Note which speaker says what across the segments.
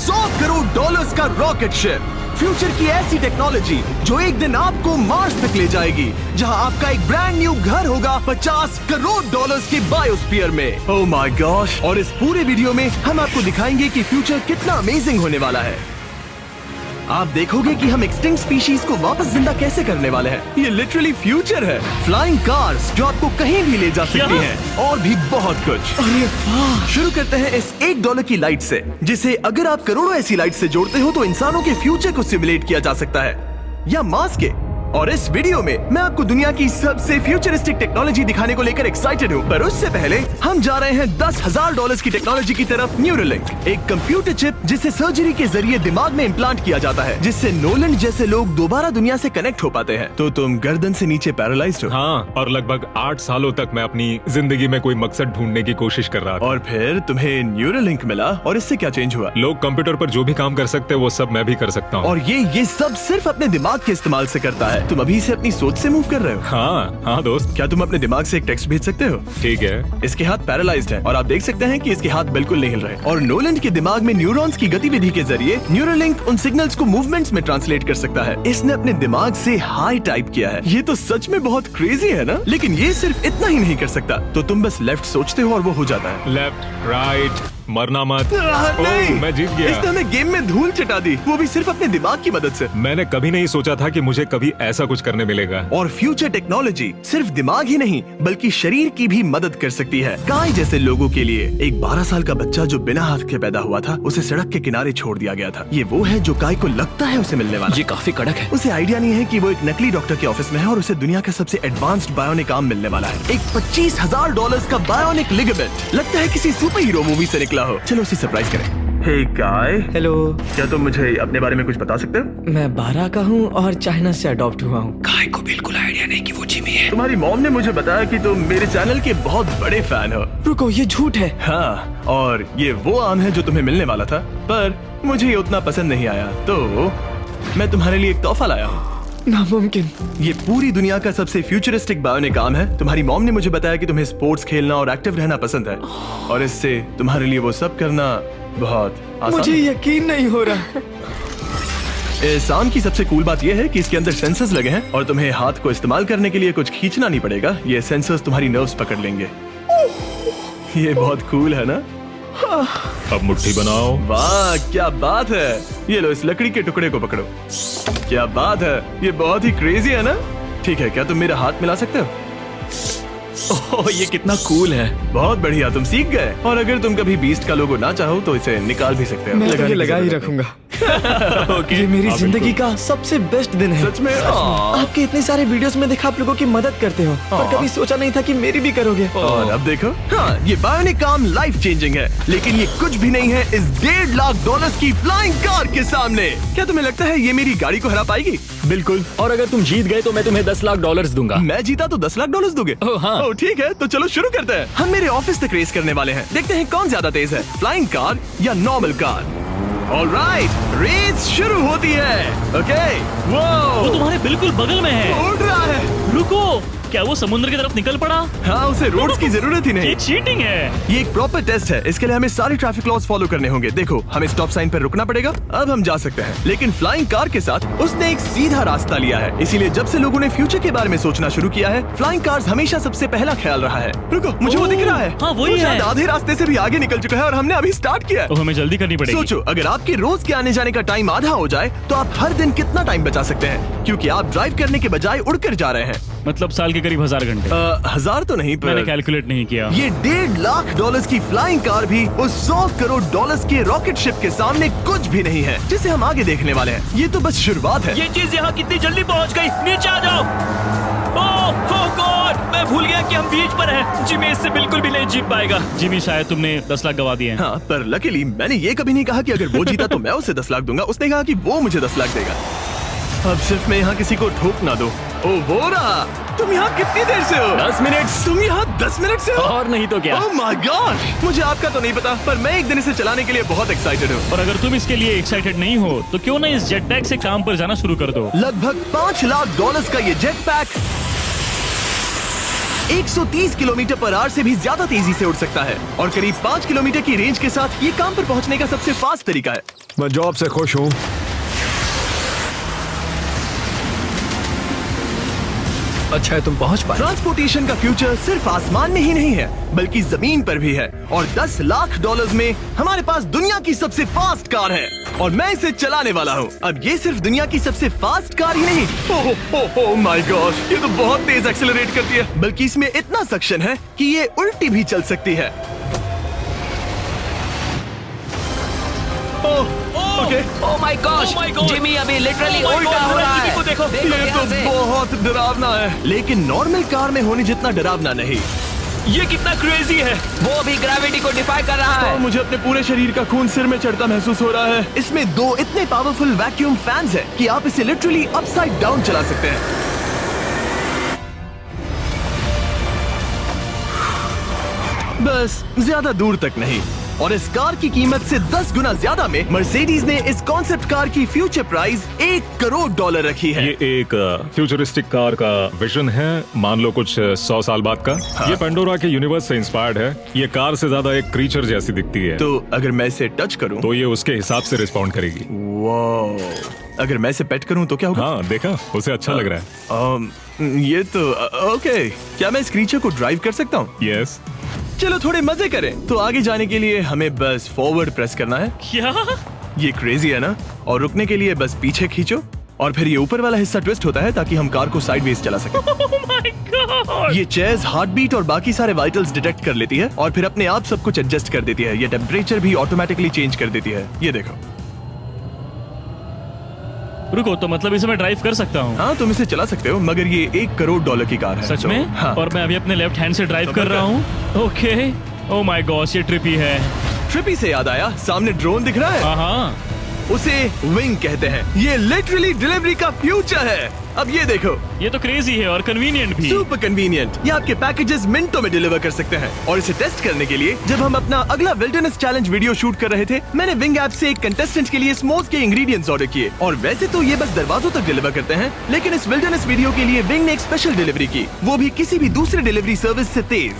Speaker 1: 100 crore dollars का rocket ship. Future की ऐसी टेक्नोलॉजी जो एक दिन आपको मार्स तक ले जाएगी, जहां आपका एक ब्रांड न्यू घर होगा 50 करोड़ डॉलर्स के बायोस्फीयर में। Oh my gosh. और इस पूरे वीडियो में हम आपको दिखाएंगे कि फ्यूचर कितना अमेजिंग होने वाला है। आप देखोगे कि हम एक्सटिंक्ट स्पीशीज को वापस जिंदा कैसे करने वाले हैं। ये लिटरली फ्यूचर है। फ्लाइंग कार्स जो आपको कहीं भी ले जा सकती हैं, और भी बहुत कुछ। अरे वाह। शुरू करते हैं इस $1 की लाइट से, जिसे अगर आप करोड़ों ऐसी लाइट से जोड़ते हो तो इंसानों के फ्यूचर को सिमुलेट किया जा सकता है, या मार्स के। और इस वीडियो में मैं आपको दुनिया की सबसे फ्यूचरिस्टिक टेक्नोलॉजी दिखाने को लेकर एक्साइटेड हूँ। पर उससे पहले हम जा रहे हैं $10,000 की टेक्नोलॉजी की तरफ। न्यूरोलिंक, एक कंप्यूटर चिप जिसे सर्जरी के जरिए दिमाग में इम्प्लांट किया जाता है, जिससे नोलन जैसे लोग दोबारा दुनिया से कनेक्ट हो पाते हैं। तो तुम गर्दन से नीचे पैरालाइज्ड हो।
Speaker 2: हाँ, और लगभग 8 सालों तक मैं अपनी जिंदगी में कोई मकसद ढूंढने की कोशिश कर रहा था।
Speaker 1: और फिर तुम्हें न्यूरोलिंक मिला, और इससे क्या चेंज हुआ?
Speaker 2: लोग कंप्यूटर पर जो भी काम कर सकते हैं वो सब मैं भी कर सकता हूँ।
Speaker 1: और ये सब सिर्फ अपने दिमाग के इस्तेमाल से करता है। तुम अभी से अपनी सोच से मूव कर रहे हो।
Speaker 2: हाँ दोस्त।
Speaker 1: क्या तुम अपने दिमाग से एक टेक्स्ट भेज सकते हो?
Speaker 2: ठीक है।
Speaker 1: इसके हाथ पैरालाइज्ड हैं और आप देख सकते हैं कि इसके हाथ बिल्कुल नहीं हिल रहे। और नोलैंड के दिमाग में न्यूरॉन्स की गतिविधि के जरिए न्यूरोलिंक उन सिग्नल्स को मूवमेंट्स में ट्रांसलेट कर सकता है। इसने अपने दिमाग से हाई टाइप किया है। ये तो सच में बहुत क्रेजी है ना? लेकिन ये सिर्फ इतना ही नहीं कर सकता। तो तुम बस लेफ्ट सोचते हो और वो हो जाता है।
Speaker 2: लेफ्ट, राइट, मरना मत।
Speaker 1: नहीं,
Speaker 2: मैं जीत गया।
Speaker 1: इसने हमें गेम में धूल चटा दी, वो भी सिर्फ अपने दिमाग की मदद से।
Speaker 2: मैंने कभी नहीं सोचा था कि मुझे कभी ऐसा कुछ करने मिलेगा।
Speaker 1: और फ्यूचर टेक्नोलॉजी सिर्फ दिमाग ही नहीं बल्कि शरीर की भी मदद कर सकती है। काय जैसे लोगों के लिए एक 12 साल का बच्चा जो बिना हाथ के पैदा हुआ था, उसे सड़क के किनारे छोड़ दिया गया था। ये वो है जो काय को लगता है उसे मिलने वाला।
Speaker 3: ये काफी कड़क है।
Speaker 1: उसे आइडिया नहीं है कि वो एक नकली डॉक्टर के ऑफिस में है और उसे दुनिया का सबसे एडवांस्ड बायोनिक आर्म मिलने वाला है। एक $25,000 का बायोनिक लिगामेंट। लगता है किसी सुपर हीरो मूवी से निकला हो। चलो उसे सरप्राइज करें। हे काय।
Speaker 4: हेलो।
Speaker 1: क्या तुम मुझे अपने बारे में कुछ बता सकते हो?
Speaker 4: मैं 12 का हूँ और चाइना से अडॉप्ट हुआ हूँ।
Speaker 3: काय को बिल्कुल आइडिया नहीं कि वो जिमी है।
Speaker 1: तुम्हारी मॉम ने मुझे बताया कि तुम मेरे चैनल के बहुत बड़े फैन हो।
Speaker 4: रुको, ये झूठ है।
Speaker 1: हाँ, और ये वो आम है जो तुम्हें मिलने वाला था, पर मुझे ये उतना पसंद नहीं आया, तो मैं तुम्हारे लिए एक तोहफा लाया हूँ।
Speaker 4: नामुमकिन।
Speaker 1: ये पूरी दुनिया का सबसे फ्यूचरिस्टिक बायोनिक आर्म है। तुम्हारी मॉम ने मुझे बताया कि तुम्हें स्पोर्ट्स खेलना और एक्टिव रहना पसंद है, और इससे तुम्हारे लिए वो सब करना बहुत आसान
Speaker 4: मुझे
Speaker 1: है।
Speaker 4: यकीन नहीं हो रहा।
Speaker 1: इस आर्म की सबसे कूल बात यह है कि इसके अंदर सेंसर्स लगे हैं और तुम्हें हाथ को इस्तेमाल करने के लिए कुछ खींचना नहीं पड़ेगा। ये सेंसर्स तुम्हारी नर्व्स पकड़ लेंगे। ये बहुत कूल है ना?
Speaker 2: अब मुट्ठी बनाओ।
Speaker 1: वाह, क्या बात है। ये लो, इस लकड़ी के टुकड़े को पकड़ो। क्या बात है, ये बहुत ही क्रेजी है ना? ठीक है, क्या तुम मेरा हाथ मिला सकते हो?
Speaker 3: ओह, ये कितना कूल है।
Speaker 1: बहुत बढ़िया, तुम सीख गए। और अगर तुम कभी बीस्ट का लोगो ना चाहो तो इसे निकाल भी सकते हो।
Speaker 4: मैं तो
Speaker 1: लगाने
Speaker 4: ये
Speaker 1: की
Speaker 4: लगा ही
Speaker 1: जरूरत
Speaker 4: रखूंगा।
Speaker 3: ओके।
Speaker 4: ये मेरी जिंदगी का सबसे बेस्ट दिन है।
Speaker 1: सच में?
Speaker 4: आपके इतने सारे वीडियोस में देखा आप लोगों की मदद करते हो, पर कभी सोचा नहीं था कि मेरी भी करोगे।
Speaker 1: और अब देखो, हाँ, ये बायोनिक आर्म लाइफ चेंजिंग है, लेकिन ये कुछ भी नहीं है इस $1.5 की फ्लाइंग कार के सामने। क्या तुम्हें लगता है ये मेरी गाड़ी को हरा पाएगी? बिल्कुल।
Speaker 3: और अगर तुम जीत गए तो मैं तुम्हें $10,00,000 दूंगा।
Speaker 1: मैं जीता तो $10,00,000 दोगे?
Speaker 3: ओह, हाँ।
Speaker 1: ओह, ठीक है, तो चलो शुरू करते हैं। हम मेरे ऑफिस तक रेस करने वाले हैं। देखते हैं कौन ज्यादा तेज है, फ्लाइंग कार या नॉर्मल कार। ऑलराइट, रेस शुरू होती है। ओके।
Speaker 5: वो तुम्हारे बिल्कुल बगल में है।
Speaker 1: उड़ रहा है।
Speaker 5: रुको, क्या वो समुद्र की तरफ निकल पड़ा?
Speaker 1: हाँ, उसे रोड्स की जरूरत ही नहीं।
Speaker 5: ये चीटिंग है।
Speaker 1: ये एक प्रॉपर टेस्ट है। इसके लिए हमें सारे ट्रैफिक लॉज फॉलो करने होंगे। देखो, हमें स्टॉप साइन पर रुकना पड़ेगा। अब हम जा सकते हैं। लेकिन फ्लाइंग कार के साथ उसने एक सीधा रास्ता लिया है। इसीलिए जब से लोगों ने फ्यूचर के बारे में सोचना शुरू किया है, फ्लाइंग कार्स हमेशा सबसे पहला ख्याल रहा है। रुको, मुझे वो दिख रहा है।
Speaker 5: हाँ, वही
Speaker 1: वो शायद
Speaker 5: है।
Speaker 1: आधे रास्ते से भी आगे निकल चुका है और हमने अभी स्टार्ट किया है।
Speaker 5: तो हमें जल्दी करनी पड़ेगी।
Speaker 1: सोचो, अगर आपके रोज के आने जाने का टाइम आधा हो जाए तो आप हर दिन कितना टाइम बचा सकते हैं, क्योंकि आप ड्राइव करने के बजाय उड़कर जा रहे हैं।
Speaker 5: मतलब साल के करीब 1000 घंटे।
Speaker 1: 1000 तो नहीं,
Speaker 5: मैंने
Speaker 1: पर
Speaker 5: कैलकुलेट नहीं किया।
Speaker 1: ये $1.5 की फ्लाइंग कार भी उस $100 करोड़ के रॉकेट शिप के सामने कुछ भी नहीं है, जिसे हम आगे देखने वाले हैं। ये तो बस शुरुआत है।
Speaker 5: ये चीज यहाँ कितनी जल्दी पहुँच गई। नीचे आ जाओ। ओह गॉड, मैं भूल गया कि हम बीच पर हैं। जिमी इससे बिल्कुल भी नहीं जीत पाएगा। जिमी, शायद तुमने 10 लाख गवा दिए हैं।
Speaker 1: हाँ, पर लकीली मैंने ये कभी नहीं कहा कि अगर वो जीता तो मैं उसे 10 लाख दूंगा। उसने कहा कि वो मुझे 10 लाख देगा। अब सिर्फ मैं यहाँ किसी को ठोक ना दो। ओ, वो रहा। तुम यहाँ कितनी देर से हो?
Speaker 3: 10 मिनट।
Speaker 1: तुम यहाँ 10 मिनट से हो?
Speaker 3: और नहीं तो क्या।
Speaker 1: ओह माय गॉड, मुझे आपका तो नहीं पता, पर मैं एक दिन इसे चलाने के लिए बहुत एक्साइटेड हूँ।
Speaker 5: और अगर तुम इसके लिए एक्साइटेड नहीं हो तो क्यों ना इस जेट पैक से काम पर जाना शुरू कर दो।
Speaker 1: लगभग $5 लाख का ये jet pack 130 kilometre per hour से भी ज्यादा तेजी से उड़ सकता है और करीब 5 किलोमीटर की रेंज के साथ ये काम पर पहुंचने का सबसे फास्ट तरीका है।
Speaker 6: मैं जॉब से खुश हूँ।
Speaker 3: अच्छा है तुम पहुंच पाए।
Speaker 1: ट्रांसपोर्टेशन का फ्यूचर सिर्फ आसमान में ही नहीं है बल्कि जमीन पर भी है और 10 लाख डॉलर्स में हमारे पास दुनिया की सबसे फास्ट कार है और मैं इसे चलाने वाला हूँ। अब ये सिर्फ दुनिया की सबसे फास्ट कार ही नहीं, ओह माय गॉश, ये तो बहुत तेज एक्सेलरेट करती है, बल्कि इसमें इतना सक्शन है कि ये उल्टी भी चल सकती है। Okay,
Speaker 3: oh my gosh, Jimmy अभी लिटरली उल्टा हो रहा है।
Speaker 5: को देखो।
Speaker 3: देखो
Speaker 1: ये
Speaker 3: ध्यान
Speaker 1: तो
Speaker 3: से।
Speaker 1: बहुत डरावना है, लेकिन नॉर्मल कार में होने जितना डरावना नहीं।
Speaker 5: ये कितना क्रेजी है।
Speaker 3: वो भी ग्रेविटी को डिफाई कर रहा
Speaker 1: तो
Speaker 3: है।
Speaker 1: मुझे अपने पूरे शरीर का खून सिर में चढ़ता महसूस हो रहा है। इसमें 2 इतने पावरफुल वैक्यूम फैंस हैं कि आप इसे लिटरली अपसाइड डाउन चला सकते हैं। बस ज्यादा दूर तक नहीं। और इस कार की कीमत से 10 गुना ज्यादा में मर्सिडीज ने इस कॉन्सेप्ट कार की फ्यूचर प्राइस $1 करोड़ रखी है।
Speaker 2: ये एक फ्यूचरिस्टिक कार का विजन है, मान लो कुछ 100 साल बाद का। ये पेंडोरा के यूनिवर्स से इंस्पायर्ड है। ये कार से ज्यादा एक क्रीचर जैसी दिखती है,
Speaker 1: तो अगर मैं इसे टच करूं
Speaker 2: तो ये उसके हिसाब से रिस्पॉन्ड करेगी।
Speaker 1: वाह, अगर मैं इसे पेट करूं तो क्या होगा?
Speaker 2: हाँ देखा, उसे अच्छा लग रहा है।
Speaker 1: ये तो ओके। क्या मैं इस क्रीचर को ड्राइव कर सकता हूँ?
Speaker 2: यस।
Speaker 1: चलो थोड़े मजे करें। तो आगे जाने के लिए हमें बस फॉरवर्ड प्रेस करना है।
Speaker 5: क्या?
Speaker 1: ये क्रेजी है ना? और रुकने के लिए बस पीछे खींचो और फिर ये ऊपर वाला हिस्सा ट्विस्ट होता है ताकि हम कार को साइडवेज चला सकें।
Speaker 5: Oh my God!
Speaker 1: ये चेयर्स हार्ट बीट और बाकी सारे वाइटल्स डिटेक्ट कर लेती है और फिर अपने आप सब कुछ एडजस्ट कर देती है। ये टेम्परेचर भी ऑटोमेटिकली चेंज कर देती है। ये देखो।
Speaker 5: रुको, तो मतलब इसे मैं ड्राइव कर सकता हूँ?
Speaker 1: हाँ, तुम इसे चला सकते हो, मगर ये $1 करोड़ की कार है।
Speaker 5: सच
Speaker 1: तो,
Speaker 5: में?
Speaker 1: हाँ।
Speaker 5: और मैं अभी अपने लेफ्ट हैंड से ड्राइव कर रहा हूँ। ओके। ओह माय गॉश, ये ट्रिपी है।
Speaker 1: ट्रिपी से याद आया, सामने ड्रोन दिख रहा है?
Speaker 5: हाँ।
Speaker 1: उसे विंग कहते हैं। ये लिटरली डिलीवरी का फ्यूचर है। अब ये देखो,
Speaker 5: ये तो क्रेजी है और कन्वीनियंट भी।
Speaker 1: Super convenient. ये आपके पैकेजेस मिनटों में डिलीवर कर सकते हैं। और इसे टेस्ट करने के लिए जब हम अपना अगला विल्डरनेस चैलेंज वीडियो शूट कर रहे थे, मैंने विंग ऐप से एक कंटेस्टेंट के लिए स्मोक्स के इंग्रेडिएंट्स ऑर्डर किए और वैसे तो ये बस दरवाजों तक डिलीवर करते हैं, लेकिन इस विल्डरनेस वीडियो के लिए विंग ने एक स्पेशल डिलीवरी की, वो भी किसी भी दूसरे डिलीवरी सर्विस से तेज।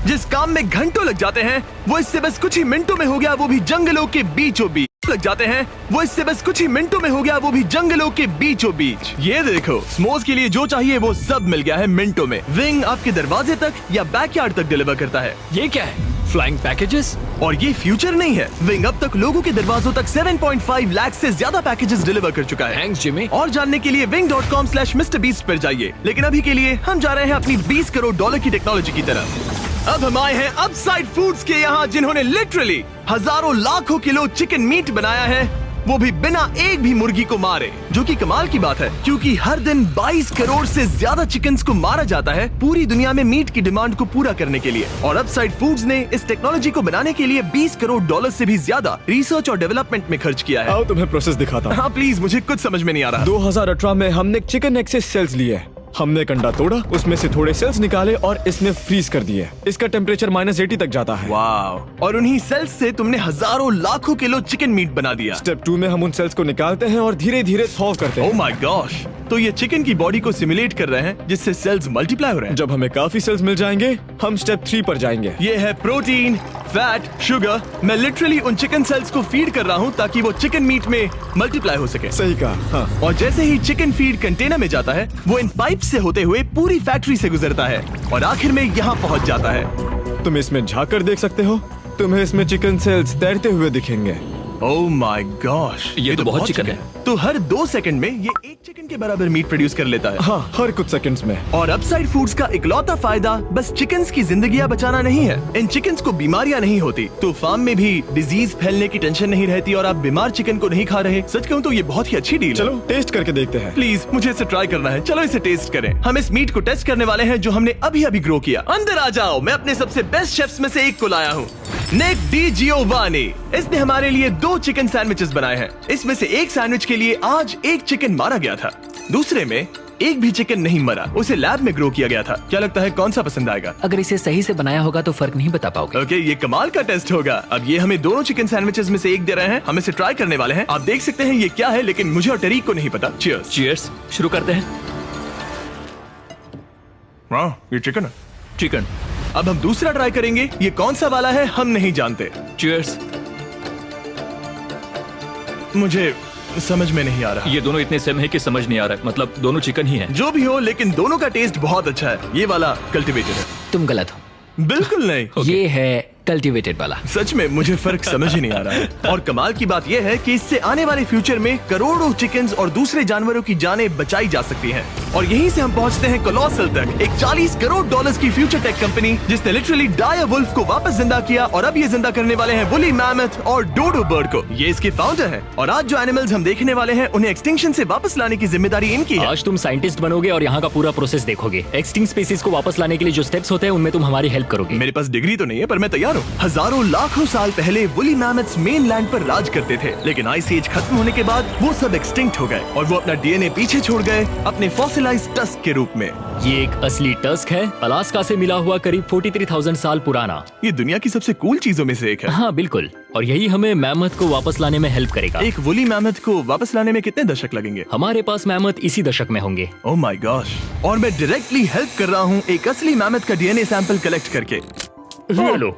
Speaker 1: जिस काम में घंटों लग जाते हैं वो इससे बस कुछ ही मिनटों में हो गया, वो भी जंगलों के बीचों बीच। लग जाते हैं वो इससे बस कुछ ही मिनटों में हो गया, वो भी जंगलों के बीचों बीच। ये देखो, स्मोक्स के लिए जो चाहिए वो सब मिल गया है मिनटों में। विंग आपके दरवाजे तक या बैकयार्ड तक डिलीवर करता है।
Speaker 3: ये क्या है? Flying packages?
Speaker 1: और ये फ्यूचर नहीं है, विंग अब तक लोगों के दरवाजों तक 7.5 लाख से ज्यादा पैकेजेस डिलीवर कर चुका है।
Speaker 3: Thanks Jimmy.
Speaker 1: और जानने के लिए wing.com/MrBeast पर जाइए। लेकिन अभी के लिए हम जा रहे हैं अपनी $20 करोड़ की टेक्नोलॉजी की तरफ। अब हम आए हैं अपसाइड फूड्स के यहाँ, जिन्होंने लिटरली हजारों लाखों किलो चिकन मीट बनाया है, वो भी बिना एक भी मुर्गी को मारे, जो कि कमाल की बात है क्योंकि हर दिन 22 करोड़ से ज्यादा चिकन्स को मारा जाता है पूरी दुनिया में मीट की डिमांड को पूरा करने के लिए। और अपसाइड फूड्स ने इस टेक्नोलॉजी को बनाने के लिए $20 करोड़ से भी ज्यादा रिसर्च और डेवलपमेंट में खर्च किया है।
Speaker 4: आओ तुम्हें प्रोसेस दिखाता हूँ।
Speaker 1: हाँ प्लीज, मुझे कुछ समझ में नहीं आ रहा।
Speaker 4: 2018 में हमने चिकन नेक से सेल्स लिए। हमने एक अंडा तोड़ा, उसमें से थोड़े सेल्स निकाले और इसमें फ्रीज कर दिए। इसका टेम्परेचर -80 तक जाता है।
Speaker 1: वाव! और उन्हीं सेल्स से तुमने हजारों लाखों किलो चिकन मीट बना दिया।
Speaker 4: स्टेप 2 में हम उन सेल्स को निकालते हैं और धीरे धीरे थॉव करते
Speaker 1: ओह
Speaker 4: हैं।
Speaker 1: My gosh! तो ये चिकन की बॉडी को सिमुलेट कर रहे हैं जिससे सेल्स मल्टीप्लाई हो रहे हैं।
Speaker 4: जब हमें काफी सेल्स मिल जाएंगे हम स्टेप 3 पर जाएंगे।
Speaker 1: ये है प्रोटीन, फैट, शुगर। मैं लिटरली उन चिकन सेल्स को फीड कर रहा हूँ ताकि वो चिकन मीट में मल्टीप्लाई हो सके।
Speaker 4: सही कहा। हाँ।
Speaker 1: और जैसे ही चिकन फीड कंटेनर में जाता है, वो इन पाइप से होते हुए पूरी फैक्ट्री से गुजरता है और आखिर में यहाँ पहुँच जाता है।
Speaker 4: तुम इसमें झाँक कर देख सकते हो, तुम्हें इसमें चिकन सेल्स तैरते हुए दिखेंगे।
Speaker 1: Oh my gosh!
Speaker 3: ये तो बहुत चिकन है।
Speaker 1: तो हर 2 सेकंड में ये 1 चिकन के बराबर मीट प्रोड्यूस कर लेता है।
Speaker 4: हाँ, हर कुछ सेकंड्स में।
Speaker 1: और अपसाइड फूड्स का इकलौता फायदा बस चिकन्स की जिंदगियां बचाना नहीं है। इन चिकन्स को बीमारियां नहीं होती, तो फार्म में भी डिजीज फैलने की टेंशन नहीं रहती और आप बीमार चिकन को नहीं खा रहे। सच कहूँ तो ये बहुत ही अच्छी डील है।
Speaker 4: चलो टेस्ट करके देखते हैं।
Speaker 1: प्लीज, मुझे इसे ट्राई करना है। चलो इसे टेस्ट करें। हम इस मीट को टेस्ट करने वाले हैं जो हमने अभी अभी ग्रो किया। अंदर आ जाओ, मैं अपने सबसे बेस्ट शेफ्स में से एक को लाया हूँ, निक डी जियोवानी। इसने हमारे लिए 2 चिकन सैंडविचेस बनाए हैं। इसमें से एक सैंडविच के लिए आज एक चिकन मारा गया था, दूसरे में एक भी चिकन नहीं मरा, उसे लैब में ग्रो किया गया था। क्या लगता है कौन सा पसंद आएगा?
Speaker 3: अगर इसे सही से बनाया होगा तो फर्क नहीं बता पाओगे।
Speaker 1: ओके, ये कमाल का टेस्ट होगा। अब ये हमें दोनों चिकन सैंडविचेस में से एक दे रहे हैं, हम इसे ट्राई करने वाले हैं। आप देख सकते हैं ये क्या है, लेकिन मुझे और टरीक को नहीं पता। चीयर्स।
Speaker 3: चीयर्स। शुरू करते हैं।
Speaker 1: हाँ, ये चिकन है।
Speaker 3: चिकन।
Speaker 1: अब हम दूसरा ट्राई करेंगे। ये कौन सा वाला है हम नहीं जानते।
Speaker 3: चीयर्स।
Speaker 1: मुझे समझ में नहीं आ रहा।
Speaker 3: ये दोनों इतने सेम है कि समझ नहीं आ रहा है। मतलब दोनों चिकन ही हैं।
Speaker 1: जो भी हो, लेकिन दोनों का टेस्ट बहुत अच्छा है। ये वाला कल्टीवेटेड है।
Speaker 6: तुम गलत हो।
Speaker 1: बिल्कुल नहीं।
Speaker 6: ये है कल्टीवेटेड वाला।
Speaker 1: सच में मुझे फर्क समझ ही नहीं आ रहा है। और कमाल की बात यह है कि इससे आने वाले फ्यूचर में करोड़ों चिकन्स और दूसरे जानवरों की जानें बचाई जा सकती हैं। और यहीं से हम पहुंचते हैं कोलोसल तक, एक $40 करोड़ की फ्यूचर टेक कंपनी जिसने लिटरली डायर वुल्फ को वापस जिंदा किया और अब ये जिंदा करने वाले हैं वुली मैमथ और डोडो बर्ड को। ये इसके फाउंडर हैं और आज जो एनिमल्स हम देखने वाले हैं उन्हें एक्सटिंक्शन से वापस लाने की जिम्मेदारी इनकी है।
Speaker 6: आज तुम साइंटिस्ट बनोगे और यहाँ का पूरा प्रोसेस देखोगे। एक्सटिंक्ट स्पीसीज को वापस लाने के लिए जो स्टेप्स होते हैं उनमें तुम हमारी हेल्प करोगे।
Speaker 1: मेरे पास डिग्री तो नहीं है, पर मैं तैयार हूँ। हजारों लाखों साल पहले वुली मैमथ्स मेनलैंड पर राज करते थे, लेकिन आइस एज खत्म होने के बाद वो सब एक्सटिंक्ट हो गए और वो अपना डीएनए पीछे छोड़ गए अपने फॉसिलाइज्ड टस्क के रूप में।
Speaker 6: ये एक असली टस्क है, अलास्का से मिला हुआ, करीब 43,000 साल पुराना।
Speaker 1: ये दुनिया की सबसे कूल चीजों में से एक है।
Speaker 6: हाँ बिल्कुल, और यही हमें मैमथ को वापस लाने में हेल्प करेगा।
Speaker 1: एक वुली मैमथ को वापस लाने में कितने दशक लगेंगे?
Speaker 6: हमारे पास मैमथ इसी दशक में होंगे।
Speaker 1: Oh my gosh. और मैं डायरेक्टली हेल्प कर रहा हूँ एक असली मैमथ का डीएनए सैंपल कलेक्ट करके।
Speaker 6: लो,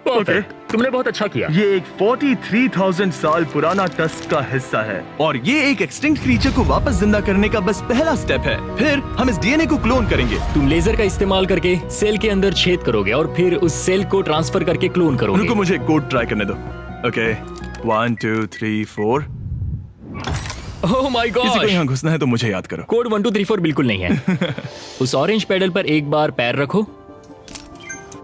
Speaker 6: परफेक्ट। तुमने बहुत अच्छा किया।
Speaker 1: ये एक 43,000 साल पुराना टस्क का हिस्सा है और ये एक एक्सटिंक्ट क्रीचर को वापस जिंदा करने का बस पहला स्टेप है। फिर हम इस डीएनए को क्लोन करेंगे।
Speaker 6: तुम लेजर का इस्तेमाल करके सेल के अंदर छेद करोगे और फिर उस सेल को ट्रांसफर करके क्लोन करोगे।
Speaker 1: रुको, मुझे कोड ट्राई करने दो। ओके, 1 2 3 4।
Speaker 6: ओह माय
Speaker 1: किसी को
Speaker 6: गॉड,
Speaker 1: यहाँ घुसना है तो मुझे याद करो।
Speaker 6: कोड 1 2 3 4 बिल्कुल नहीं है। उस ऑरेंज पेडल पर एक बार पैर रखो।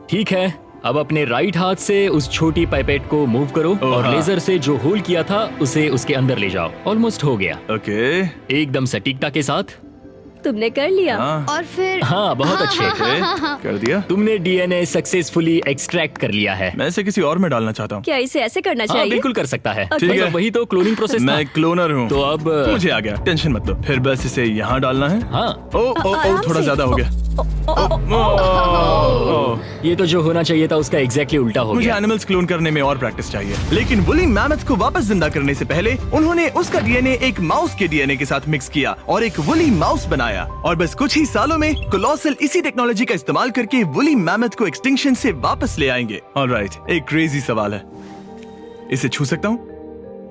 Speaker 6: ठीक है, अब अपने राइट हाथ से उस छोटी पाइपेट को मूव करो और
Speaker 1: हाँ।
Speaker 6: लेजर से जो होल किया था उसे उसके अंदर ले जाओ। ऑलमोस्ट हो गया।
Speaker 1: ओके,
Speaker 6: एकदम सटीकता के साथ।
Speaker 7: तुमने कर लिया।
Speaker 1: हाँ।
Speaker 7: और फिर
Speaker 6: हाँ, बहुत अच्छे।
Speaker 1: कर दिया।
Speaker 6: तुमने डीएनए सक्सेसफुली एक्सट्रैक्ट कर लिया है।
Speaker 1: मैं इसे किसी और में डालना चाहता हूँ।
Speaker 7: क्या इसे ऐसे करना
Speaker 6: हाँ,
Speaker 7: चाहिए?
Speaker 6: बिल्कुल कर सकता है।
Speaker 1: ठीक है।
Speaker 6: मतलब वही तो क्लोनिंग प्रोसेस था।
Speaker 1: मैं क्लोनर हूँ।
Speaker 6: तो अब
Speaker 1: मुझे आ गया, टेंशन मत लो। फिर बस इसे यहाँ डालना है।
Speaker 6: हाँ,
Speaker 7: आराम
Speaker 1: थोड़ा
Speaker 7: से।
Speaker 1: ज्यादा हो गया।
Speaker 6: ये तो जो होना चाहिए था उसका एग्जैक्टली उल्टा हो
Speaker 1: मुझे
Speaker 6: गया।
Speaker 1: एनिमल्स क्लोन करने में और प्रैक्टिस चाहिए। लेकिन वुली मैमथ को वापस जिंदा करने से पहले उन्होंने उसका डीएनए एक माउस के डीएनए के साथ मिक्स किया और एक वुली माउस बनाया। और बस कुछ ही सालों में कोलोसल इसी टेक्नोलॉजी का इस्तेमाल करके वुली मैमथ को एक्सटिंक्शन से वापस ले आएंगे। ऑलराइट, एक क्रेजी सवाल है, इसे छू सकता हूँ?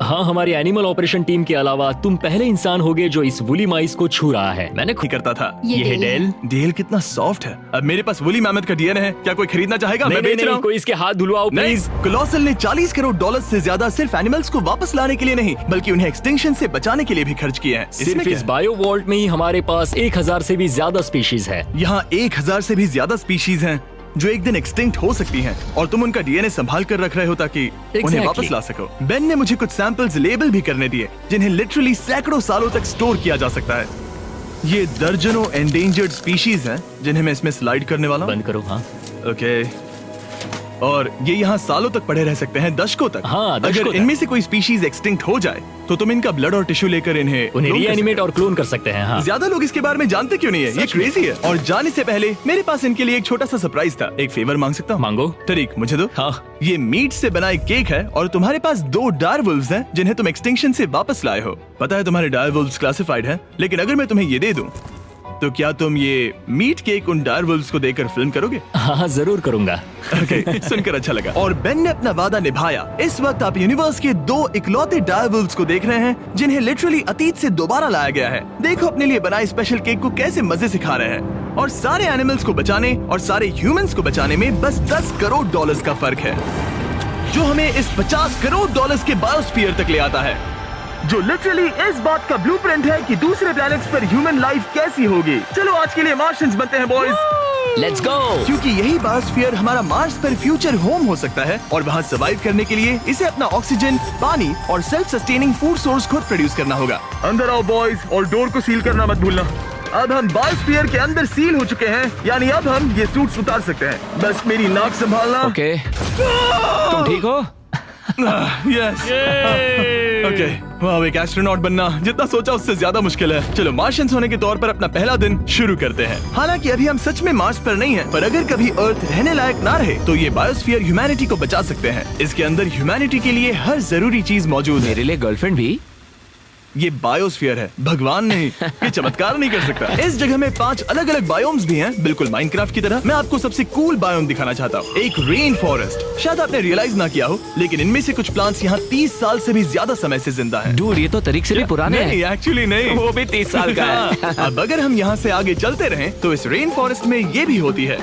Speaker 6: हाँ, हमारी एनिमल ऑपरेशन टीम के अलावा तुम पहले इंसान होगे जो इस वुली माइस को छू रहा है। मैंने
Speaker 1: नहीं करता था।
Speaker 7: ये
Speaker 6: ये है
Speaker 7: डेल है।
Speaker 6: डेल।
Speaker 1: डेल कितना सॉफ्ट है। अब मेरे पास वुली मैमथ का डीएनए है, क्या कोई खरीदना चाहेगा? मैं बेच रहा हूँ।
Speaker 6: कोई इसके हाथ धुलवाओ
Speaker 1: नहीं,
Speaker 6: प्लीज।
Speaker 1: कोलोसल ने $40 करोड़ से ज्यादा सिर्फ एनिमल्स को वापस लाने के लिए नहीं, बल्कि उन्हें एक्सटिंक्शन से बचाने के लिए भी खर्च किए हैं।
Speaker 6: सिर्फ इस बायो वॉल्ट में ही हमारे पास 1000 से भी ज्यादा स्पीशीज है।
Speaker 1: यहाँ 1000 से भी ज्यादा स्पीशीज हैं जो एक दिन एक्सटिंक्ट हो सकती हैं और तुम उनका डीएनए संभाल कर रख रहे हो ताकि उन्हें
Speaker 6: Exactly.
Speaker 1: वापस ला सको। बेन ने मुझे कुछ सैंपल्स लेबल भी करने दिए जिन्हें लिटरली सैकड़ों सालों तक स्टोर किया जा सकता है। ये दर्जनों एंडेंजर्ड स्पीशीज हैं जिन्हें मैं इसमें स्लाइड करने वाला हूँ।
Speaker 6: बंद करो। हाँ,
Speaker 1: ओके, और ये यहाँ सालों तक पड़े रह सकते हैं, दशकों तक।
Speaker 6: हाँ, दशकों
Speaker 1: अगर
Speaker 6: तक।
Speaker 1: इनमें से कोई स्पीशीज एक्सटिंक्ट हो जाए तो तुम इनका ब्लड और टिश्यू लेकर
Speaker 6: उन्हें
Speaker 1: clone कर
Speaker 6: रीएनिमेट
Speaker 1: सकते
Speaker 6: और क्लोन कर सकते हैं। हाँ,
Speaker 1: हो। ज्यादा लोग इसके बारे में जानते क्यों नहीं है? ये
Speaker 6: सच में।
Speaker 1: क्रेजी है। और जाने से पहले मेरे पास इनके लिए एक छोटा सा सरप्राइज था। एक फेवर मांग सकता हूँ?
Speaker 6: मांगो।
Speaker 1: तरीक मुझे दो।
Speaker 6: हाँ।
Speaker 1: ये मीट से बना एक केक है और तुम्हारे पास 2 डायरवुल्व्स हैं जिन्हें तुम एक्सटिंक्शन से वापस लाए हो। पता है तुम्हारे डायरवुल्व्स क्लासिफाइड हैं, लेकिन अगर मैं तुम्हें ये दे दूं तो क्या तुम ये मीट केक उन डायरवुल्व्स को देकर फिल्म करोगे?
Speaker 6: हाँ, जरूर करूंगा।
Speaker 1: ओके, सुनकर अच्छा लगा। और बेन ने अपना वादा निभाया। इस वक्त आप यूनिवर्स के 2 इकलौते डायरवुल्व्स को देख रहे हैं जिन्हें लिटरली अतीत से दोबारा लाया गया है। देखो अपने लिए बनाए स्पेशल केक को कैसे मजे से खा रहे हैं। और सारे एनिमल्स को बचाने और सारे ह्यूमंस को बचाने में बस $10 करोड़ का फर्क है, जो हमें इस $50 करोड़ के बायोस्फीयर तक ले आता है, जो लिटरली इस बात का ब्लूप्रिंट है कि दूसरे प्लैनेट्स पर ह्यूमन लाइफ कैसी होगी। चलो आज के लिए मार्शियंस बनते हैं बॉयज।
Speaker 6: Let's go.
Speaker 1: क्योंकि यही बायोस्फीयर हमारा मार्स पर फ्यूचर होम हो सकता है और वहाँ सर्वाइव करने के लिए इसे अपना ऑक्सीजन, पानी और सेल्फ सस्टेनिंग फूड सोर्स खुद प्रोड्यूस करना होगा। अंदर आओ बॉयज और डोर को सील करना मत भूलना। अब हम बायोस्फीयर के अंदर सील हो चुके हैं, यानी अब हम ये सूट्स उतार सकते हैं। बस मेरी नाक संभालना।
Speaker 6: ओके, तुम ठीक हो?
Speaker 1: यस। ओके, वाह, एक एस्ट्रोनॉट बनना जितना सोचा उससे ज्यादा मुश्किल है। चलो मार्शियंस होने के तौर पर अपना पहला दिन शुरू करते हैं। हालांकि अभी हम सच में मार्स पर नहीं हैं, पर अगर कभी अर्थ रहने लायक ना रहे तो ये बायोस्फीयर ह्यूमैनिटी को बचा सकते हैं। इसके अंदर ह्यूमैनिटी के लिए हर जरूरी चीज मौजूद है।
Speaker 6: मेरे लिए गर्लफ्रेंड भी।
Speaker 1: ये बायोस्फीयर है, भगवान नहीं, ये चमत्कार नहीं कर सकता। इस जगह में 5 अलग अलग बायोम्स भी हैं, बिल्कुल माइनक्राफ्ट की तरह। मैं आपको सबसे कूल बायोम दिखाना चाहता हूँ, एक रेन फॉरेस्ट। शायद आपने रियलाइज ना किया हो, लेकिन इनमें से कुछ प्लांट्स यहाँ 30 साल से भी ज्यादा समय से जिंदा हैं।
Speaker 3: डूड, ये तो तरीक से भी पुराने
Speaker 1: नहीं,
Speaker 3: हैं।
Speaker 1: एक्चुअली नहीं,
Speaker 3: वो भी 30 साल का है।
Speaker 1: हाँ, अब अगर हम यहाँ से आगे चलते रहें तो इस रेन फॉरेस्ट में ये भी होती है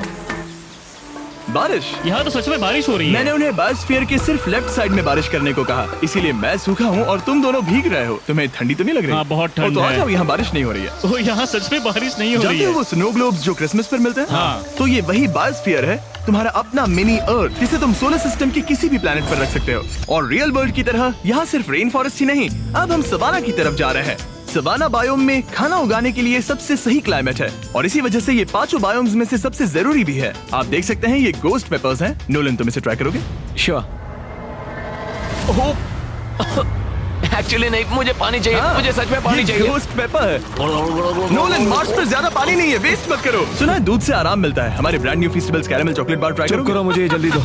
Speaker 1: बारिश।
Speaker 5: यहाँ तो सच में बारिश हो रही है।
Speaker 1: मैंने उन्हें बायोस्फीयर के सिर्फ लेफ्ट साइड में बारिश करने को कहा, इसीलिए मैं सूखा हूँ और तुम दोनों भीग रहे हो। तुम्हें ठंडी तो नहीं लग रही?
Speaker 5: हाँ, बहुत ठंड
Speaker 1: तो आ
Speaker 5: है।
Speaker 1: जाओ, यहाँ बारिश नहीं हो रही है।
Speaker 5: ओ, यहाँ सच में बारिश नहीं हो रही
Speaker 1: जानते हो
Speaker 5: है।
Speaker 1: वो स्नो ग्लोब्स जो क्रिसमस पर मिलते हैं?
Speaker 5: हाँ।
Speaker 1: तो ये वही बायोस्फीयर है, तुम्हारा अपना मिनी अर्थ, जिसे तुम सोलर सिस्टम के किसी भी प्लेनेट पर रख सकते हो। और रियल वर्ल्ड की तरह यहाँ सिर्फ रेन फॉरेस्ट ही नहीं, अब हम सवाना की तरफ जा रहे हैं। सवाना बायोम में खाना उगाने के लिए सबसे सही क्लाइमेट है और इसी वजह से ये 5 बायोम्स में से सबसे जरूरी भी है। आप देख सकते हैं ये गोस्ट पेपर्स हैं। नोलन, तुम इसे ट्राई करोगे?
Speaker 3: श्योर। एक्चुअली नहीं, मुझे पानी चाहिए।
Speaker 1: हाँ,
Speaker 3: मुझे सच में पानी
Speaker 1: ये
Speaker 3: चाहिए।
Speaker 1: गोस्ट पेपर है। नोलन, मार्स पर ज्यादा पानी नहीं है, वेस्ट मत करो। सुना है दूध से आराम मिलता है। हमारे brand new festivals caramel chocolate bar try
Speaker 4: चुप
Speaker 1: करोगे?
Speaker 4: करो, मुझे ये जल्दी दो।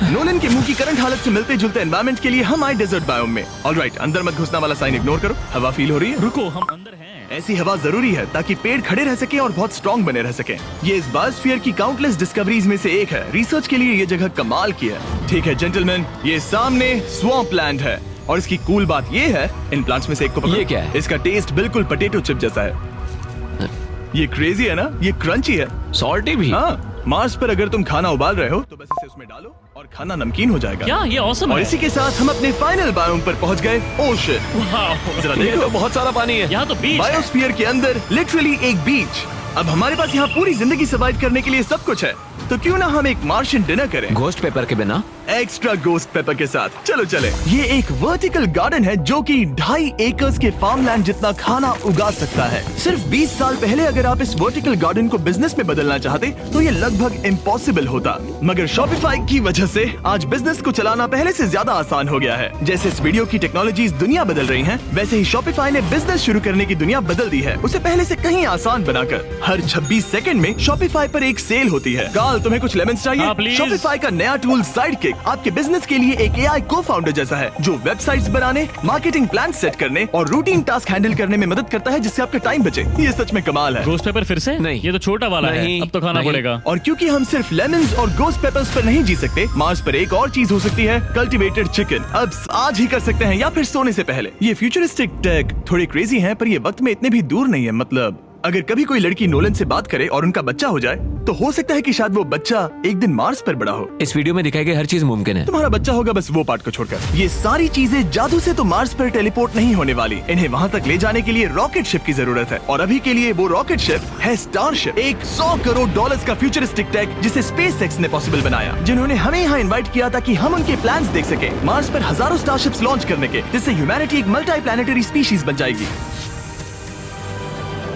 Speaker 1: नोलन के मुंह की करंट हालत से मिलते जुलते एनवायरनमेंट के लिए हम आए डेजर्ट बायोम में। ऑलराइट, अंदर मत घुसना वाला साइन इग्नोर करो। हवा फील हो रही है?
Speaker 5: रुको, हम अंदर हैं।
Speaker 1: ऐसी हवा जरूरी है ताकि पेड़ खड़े रह सके और बहुत स्ट्रॉन्ग बने रह सके। ये इस बायोस्फीयर की काउंटलेस डिस्कवरीज में से एक है। रिसर्च के लिए ये जगह कमाल की है। ठीक है जेंटलमैन, ये सामने स्वैम्प लैंड है और इसकी कूल बात ये है, इन प्लांट्स में से एक को पकड़ो।
Speaker 3: ये क्या है?
Speaker 1: इसका टेस्ट बिल्कुल पोटैटो चिप जैसा है। ये क्रेजी है ना? ये क्रंची है।
Speaker 3: सॉल्टी भी।
Speaker 1: हाँ, मार्स पर अगर तुम खाना उबाल रहे हो तो बस इसे उसमें डालो और खाना नमकीन हो जाएगा।
Speaker 5: क्या ये ऑसम
Speaker 1: और
Speaker 5: है?
Speaker 1: इसी के साथ हम अपने फाइनल बायोम पर पहुंच गए, ओशन।
Speaker 5: वाह,
Speaker 1: जरा
Speaker 3: ये
Speaker 1: देखो,
Speaker 3: तो बहुत सारा पानी है।
Speaker 5: यहाँ तो बीच है।
Speaker 1: बायोस्फीयर के अंदर लिटरली एक बीच। अब हमारे पास यहाँ पूरी जिंदगी सर्वाइव करने के लिए सब कुछ है, तो क्यों ना हम एक मार्शियन डिनर करें
Speaker 3: घोस्ट पेपर के बिना।
Speaker 1: एक्स्ट्रा गोस्ट पेपर के साथ। चलो चले। ये एक वर्टिकल गार्डन है जो कि 2.5 एकर्स के फार्मलैंड जितना खाना उगा सकता है। सिर्फ 20 साल पहले अगर आप इस वर्टिकल गार्डन को बिजनेस में बदलना चाहते तो ये लगभग इम्पॉसिबल होता, मगर शॉपिफाई की वजह से आज बिजनेस को चलाना पहले से ज्यादा आसान हो गया है। जैसे इस वीडियो की टेक्नोलॉजीज दुनिया बदल रही हैं, वैसे ही शॉपिफाई ने बिजनेस शुरू करने की दुनिया बदल दी है, उसे पहले से कहीं आसान बनाकर। हर 26 सेकंड में शॉपिफाई पर एक सेल होती है। काल, तुम्हें कुछ लेमन्स
Speaker 5: हाँ,
Speaker 1: चाहिए?
Speaker 5: प्लीज।
Speaker 1: शॉपिफाई का नया टूल साइडकिक आपके बिजनेस के लिए एक AI को-फाउंडर जैसा है, जो वेबसाइट्स बनाने, मार्केटिंग प्लान सेट करने और रूटीन टास्क हैंडल करने में मदद करता है, जिससे आपका टाइम बचे। ये सच में कमाल है।
Speaker 5: गोस्ट पेपर फिर से?
Speaker 3: नहीं।
Speaker 5: ये तो छोटा वाला है,
Speaker 3: नहीं,
Speaker 5: अब तो खाना
Speaker 3: नहीं।
Speaker 5: पड़ेगा।
Speaker 1: और क्योंकि हम सिर्फ लेमन्स और गोस्ट पेपर्स पर नहीं जी सकते, मार्स पर एक और चीज हो सकती है, कल्टीवेटेड चिकन। अब आज ही कर सकते हैं या फिर सोने से पहले। ये फ्यूचरिस्टिक टेक थोड़े क्रेजी हैं, पर ये वक्त में इतने भी दूर नहीं है। मतलब अगर कभी कोई लड़की नोलन से बात करे और उनका बच्चा हो जाए, तो हो सकता है कि शायद वो बच्चा एक दिन मार्स पर बड़ा हो।
Speaker 3: इस वीडियो में दिखाई गई हर चीज मुमकिन है।
Speaker 1: तुम्हारा बच्चा होगा, बस वो पार्ट को छोड़कर। ये सारी चीजें जादू से तो मार्स पर टेलीपोर्ट नहीं होने वाली। इन्हें वहाँ तक ले जाने के लिए रॉकेट शिप की जरूरत है, और अभी के लिए वो रॉकेट शिप है स्टारशिप, एक $100 करोड़ का फ्यूचरिस्टिक टेक जिसे स्पेसएक्स ने पॉसिबल बनाया, जिन्होंने हमें यहाँ इन्वाइट किया ताकि हम उनके प्लान्स देख सके मार्स पर हजारों स्टारशिप्स लॉन्च करने के, जिससे ह्यूमैनिटी एक मल्टी प्लैनेटरी स्पीशीज बन जाएगी।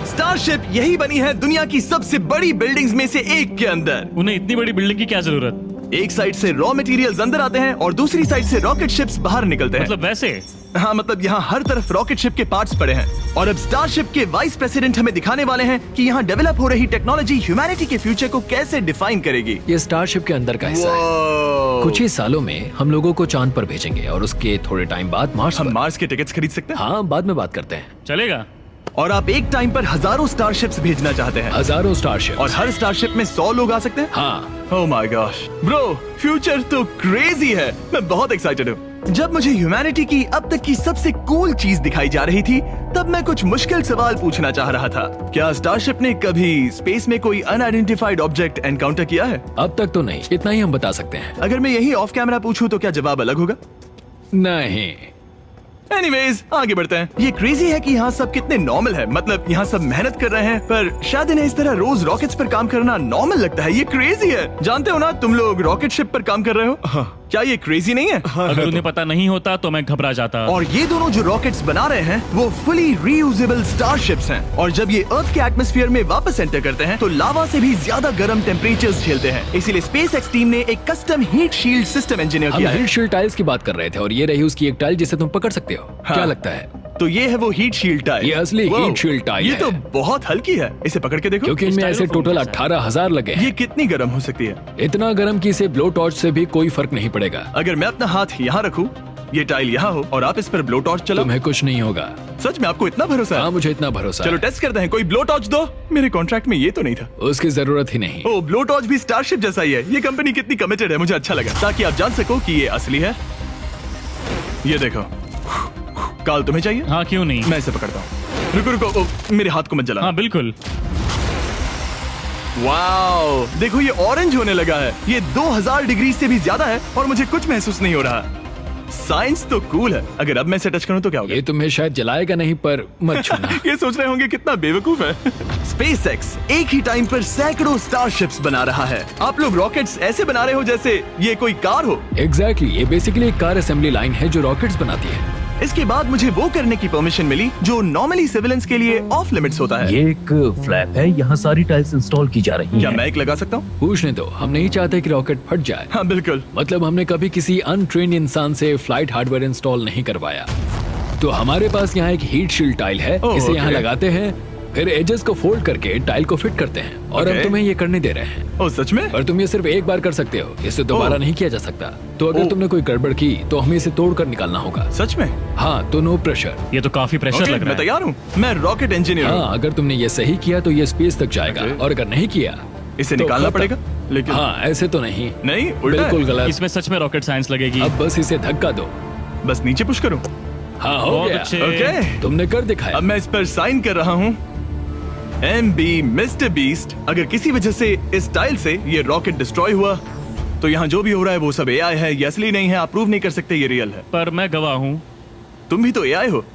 Speaker 1: स्टारशिप यही बनी है दुनिया की सबसे बड़ी बिल्डिंग्स में से एक के अंदर।
Speaker 5: उन्हें इतनी बड़ी बिल्डिंग की क्या जरूरत?
Speaker 1: एक साइड से रॉ मटेरियल्स अंदर आते हैं और दूसरी साइड से रॉकेट शिप्स बाहर निकलते हैं।
Speaker 5: मतलब वैसे?
Speaker 1: हाँ, मतलब यहाँ हर तरफ रॉकेट शिप के पार्ट्स पड़े हैं। और अब स्टारशिप के वाइस प्रेसिडेंट हमें दिखाने वाले हैं कि यहाँ डेवलप हो रही टेक्नोलॉजी ह्यूमैनिटी के फ्यूचर को कैसे डिफाइन करेगी।
Speaker 8: ये स्टारशिप के अंदर का हिस्सा है।
Speaker 1: Wow!
Speaker 8: कुछ ही सालों में हम लोगों को चांद पर भेजेंगे और उसके थोड़े टाइम बाद मार्स
Speaker 1: हम
Speaker 8: पर।
Speaker 1: मार्स के टिकट्स खरीद सकते हैं।
Speaker 8: हाँ, बाद में बात करते हैं।
Speaker 5: चलेगा।
Speaker 1: और आप एक टाइम पर हजारों स्टारशिप्स भेजना चाहते हैं,
Speaker 8: हजारों स्टारशिप।
Speaker 1: और हर स्टारशिप में 100 लोग आ सकते हैं।
Speaker 8: हाँ,
Speaker 1: oh my gosh bro, future तो क्रेजी है। मैं बहुत एक्साइटेड हूँ। जब मुझे ह्यूमैनिटी की अब तक की सबसे कूल चीज दिखाई जा रही थी, तब मैं कुछ मुश्किल सवाल पूछना चाह रहा था। क्या स्टारशिप ने कभी स्पेस में कोई अनआइडेंटिफाइड ऑब्जेक्ट एनकाउंटर किया है?
Speaker 8: अब तक तो नहीं, इतना ही हम बता सकते हैं।
Speaker 1: अगर मैं यही ऑफ कैमरा पूछूं तो क्या जवाब अलग होगा?
Speaker 8: नहीं।
Speaker 1: एनीवेज, आगे बढ़ते हैं। ये क्रेजी है कि यहाँ सब कितने नॉर्मल है। मतलब यहाँ सब मेहनत कर रहे हैं, पर शायद इन्हें इस तरह रोज रॉकेट्स पर काम करना नॉर्मल लगता है। ये क्रेजी है। जानते हो ना, तुम लोग रॉकेट शिप पर काम कर रहे हो। क्या ये क्रेजी नहीं है?
Speaker 5: अगर उन्हें पता नहीं होता तो मैं घबरा जाता।
Speaker 1: और ये दोनों जो रॉकेट्स बना रहे हैं वो फुली रीयूजेबल स्टारशिप्स हैं, और जब ये अर्थ के एटमॉस्फेयर में वापस एंटर करते हैं तो लावा से भी ज्यादा गर्म टेम्परेचर्स झेलते हैं। इसीलिए स्पेसएक्स टीम ने एक custom heat shield system engineer
Speaker 8: हम
Speaker 1: किया है।
Speaker 8: हीट शील्ड टाइल्स की बात कर रहे थे और ये रही उसकी एक टाइल जिसे तुम पकड़ सकते हो।
Speaker 1: हाँ।
Speaker 8: क्या लगता है?
Speaker 1: तो ये है वो हीट शील्ड टाइल।
Speaker 8: ये असली
Speaker 1: Wow,
Speaker 8: हीट शील्ड टाइल
Speaker 1: ये
Speaker 8: है।
Speaker 1: तो बहुत हल्की है। इसे पकड़ के देखो।
Speaker 8: क्योंकि इनमें ऐसे टोटल 18,000 लगे हैं।
Speaker 1: ये कितनी गर्म हो सकती है?
Speaker 8: इतना गर्म कि इसे ब्लो टॉर्च से भी कोई फर्क नहीं पड़ेगा।
Speaker 1: अगर मैं अपना हाथ यहाँ रखूं ये टाइल यहाँ हो और आप इस पर ब्लो टॉर्च चलाओ।
Speaker 8: तुम्हें कुछ नहीं होगा।
Speaker 1: सच में आपको इतना भरोसा
Speaker 8: हाँ
Speaker 1: है?
Speaker 8: मुझे इतना भरोसा
Speaker 1: चलो
Speaker 8: है।
Speaker 1: टेस्ट करते हैं। कोई ब्लो टॉर्च दो। मेरे कॉन्ट्रैक्ट में ये तो नहीं था।
Speaker 8: उसकी जरूरत ही नहीं।
Speaker 1: ओ, ब्लो टॉर्च भी स्टारशिप जैसा ही है। ये कंपनी कितनी कमिटेड है, मुझे अच्छा लगा, ताकि आप जान सको कि ये असली है। ये देखो, काल तुम्हें चाहिए?
Speaker 5: हाँ क्यों नहीं।
Speaker 1: मैं इसे पकड़ता हूँ। रुको रुको, ओ, मेरे हाथ को मत जला।
Speaker 5: हाँ बिल्कुल।
Speaker 1: वाओ, देखो ये ऑरेंज होने लगा है। ये 2000 डिग्री से भी ज्यादा है और मुझे कुछ महसूस नहीं हो रहा। साइंस तो कूल है। अगर अब मैं इसे टच करूं तो क्या होगा?
Speaker 8: ये तुम्हें शायद जलाएगा नहीं, पर मत छूना।
Speaker 1: ये सोच रहे होंगे कितना बेवकूफ है। SpaceX एक ही टाइम पर सैकड़ों स्टारशिप्स बना रहा है। आप लोग रॉकेट्स ऐसे बना रहे हो जैसे ये कोई कार हो।
Speaker 8: एग्जैक्टली, ये बेसिकली एक कार असेंबली लाइन है जो रॉकेट्स बनाती है।
Speaker 1: इसके बाद मुझे वो करने की परमिशन मिली जो नॉर्मली सिविलियंस के लिए ऑफ लिमिट्स होता है।
Speaker 9: ये एक फ्लैप है, यहाँ सारी टाइल्स इंस्टॉल की जा रही
Speaker 1: क्या
Speaker 9: हैं।
Speaker 1: मैं एक लगा सकता हूँ?
Speaker 8: पूछने दो, हम नहीं चाहते कि रॉकेट फट जाए।
Speaker 1: हाँ बिल्कुल।
Speaker 8: मतलब हमने कभी किसी अनट्रेन्ड इंसान से फ्लाइट हार्डवेयर इंस्टॉल नहीं करवाया। तो हमारे पास यहाँ एक हीट शील्ड टाइल है।
Speaker 1: ओह,
Speaker 8: इसे यहाँ
Speaker 1: ओके।
Speaker 8: लगाते हैं, फिर एजेस को फोल्ड करके टाइल को फिट करते हैं और
Speaker 1: ओके।
Speaker 8: हम तुम्हें ये करने दे रहे हैं।
Speaker 1: ओ सच में?
Speaker 8: पर तुम ये सिर्फ एक बार कर सकते हो, इसे दोबारा
Speaker 1: ओह।
Speaker 8: नहीं किया जा सकता। तो अगर
Speaker 1: ओह।
Speaker 8: तुमने कोई गड़बड़ की तो हमें इसे तोड़ कर निकालना होगा।
Speaker 1: सच में?
Speaker 8: हाँ, तो नो प्रेशर।
Speaker 5: ये तो काफी प्रेशर
Speaker 1: ओके,
Speaker 5: लग रहा
Speaker 1: मैं
Speaker 5: है।
Speaker 1: तैयार हूँ। मैं रॉकेट इंजीनियर हूँ।
Speaker 8: हाँ, अगर तुमने ये सही किया तो ये स्पेस तक जाएगा
Speaker 1: ओके।
Speaker 8: और अगर नहीं किया
Speaker 1: इसे
Speaker 8: तो
Speaker 1: निकालना
Speaker 8: खत्म।
Speaker 1: पड़ेगा? लेकिन
Speaker 8: हाँ, ऐसे तो नहीं।
Speaker 1: नहीं, उल्टा है।
Speaker 8: बिल्कुल गलत।
Speaker 5: इसमें सच में रॉकेट साइंस लगेगी।
Speaker 8: अब बस इसे धक्का दो।
Speaker 1: बस नीचे पुश करूँ?
Speaker 8: हाँ, हो
Speaker 5: बहुत
Speaker 8: गया।
Speaker 5: अच्छे।
Speaker 1: ओके,
Speaker 8: तुमने कर दिखाया।
Speaker 1: अब मैं इस पर साइन कर रहा हूँ। MB mister beast. अगर किसी वजह से इस टाइल से ये रॉकेट डिस्ट्रॉय हुआ तो यहाँ जो भी हो रहा है वो सब AI है, ये असली नहीं है। आप प्रूव नहीं कर सकते ये रियल है।
Speaker 5: पर मैं गवाह हूँ।
Speaker 1: तुम भी तो AI हो।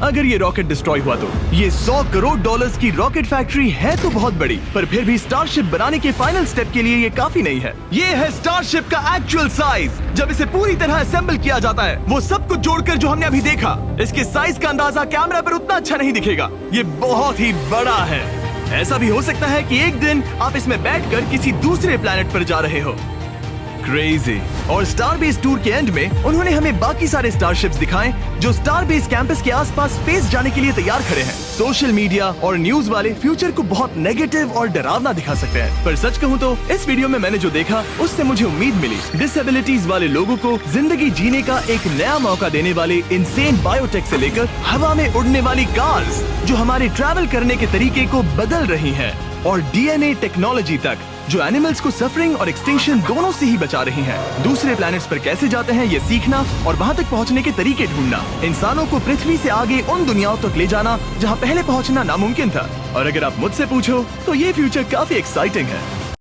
Speaker 1: अगर ये रॉकेट डिस्ट्रॉय हुआ तो ये $100 करोड़ की रॉकेट फैक्ट्री है तो बहुत बड़ी, पर फिर भी स्टारशिप बनाने के फाइनल स्टेप के लिए ये काफी नहीं है। ये है स्टारशिप का एक्चुअल साइज। जब इसे पूरी तरह असेंबल किया जाता है, वो सब कुछ जोड़कर जो हमने अभी देखा, इसके साइज का अंदाजा कैमरा पर उतना अच्छा नहीं दिखेगा। ये बहुत ही बड़ा है। ऐसा भी हो सकता है कि एक दिन आप इसमें बैठकर किसी दूसरे प्लेनेट पर जा रहे हो। क्रेजी। और स्टारबेस टूर के एंड में उन्होंने हमें बाकी सारे स्टारशिप्स दिखाए जो स्टारबेस कैंपस के आसपास स्पेस जाने के लिए तैयार खड़े हैं। सोशल मीडिया और न्यूज वाले फ्यूचर को बहुत नेगेटिव और डरावना दिखा सकते हैं, पर सच कहूँ तो इस वीडियो में मैंने जो देखा उससे मुझे उम्मीद मिली। डिसेबिलिटीज वाले लोगों को जिंदगी जीने का एक नया मौका देने वाले इंसेन बायोटेक से लेकर हवा में उड़ने वाली कार्स जो हमारे ट्रैवल करने के तरीके को बदल रही हैं, और DNA टेक्नोलॉजी तक जो एनिमल्स को सफरिंग और एक्सटिंक्शन दोनों से ही बचा रही हैं। दूसरे प्लैनेट्स पर कैसे जाते हैं ये सीखना और वहां तक पहुंचने के तरीके ढूंढना, इंसानों को पृथ्वी से आगे उन दुनियाओं तक ले जाना जहां पहले पहुंचना नामुमकिन था। और अगर आप मुझसे पूछो तो ये फ्यूचर काफी एक्साइटिंग है।